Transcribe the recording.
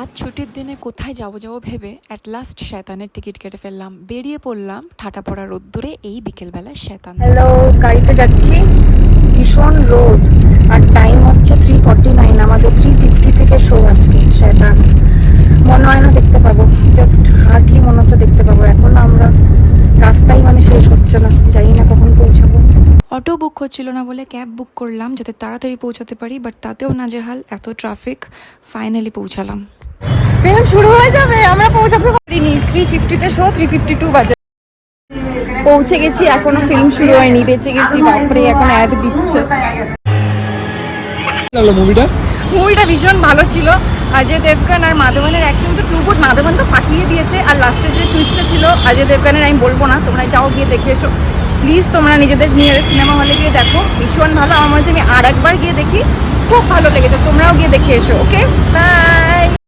আজ ছুটির দিনে কোথায় যাবো ভেবে অ্যাট লাস্ট শয়তানের টিকিট কেটে ফেললাম, বেরিয়ে পড়লাম ঠাটা পড়া রোদ্দুরে এই বিকেলবেলায় শয়তান। হ্যালো, গাড়িতে যাচ্ছি, ভীষণ রোদ আর টাইম হচ্ছে 3:49। আমাদের 3:50 থেকে শো আজকে শয়তান। মনে হয় না দেখতে পাবো, জাস্ট হার্ডলি মনে হচ্ছে দেখতে পাবো। এখন আমরা রাস্তায় শেষ হচ্ছে না, জানি না কখন পৌঁছাবো। অটো বুক হচ্ছিল না বলে ক্যাব বুক করলাম যাতে তাড়াতাড়ি পৌঁছাতে পারি, বাট তাতেও নাজেহাল, এত ট্রাফিক। ফাইনালি পৌঁছালাম। ফিল্ম শুরু হয়ে যাবে, আমরা পৌঁছাতে পারিনি। 3:50 তে শো, 3:52 বাজে। পৌঁছে গেছি, এখনো ফিল্ম শুরু হয়নি, বেঁচে গেছি। বাপরে, এখন অ্যাড দিচ্ছে। মুভিটা ভীষণ ভালো ছিল। অজয় দেবগন আর মাধবনের অ্যাক্টিং তো টু গুড। মাধবন তো ফাটিয়ে দিয়েছে, আর লাস্টের যে টুইস্টটা ছিল অজয় দেবগনের, আমি বলবো না, তোমরা যাও গিয়ে দেখে এসো প্লিজ। তোমরা নিজেদের নিয়ারেস্ট সিনেমা হলে গিয়ে দেখো, ভীষণ ভালো। আমার মনে হচ্ছে আমি আর একবার গিয়ে দেখি, খুব ভালো লেগেছে। তোমরাও গিয়ে দেখে এসো। ওকে, বাই।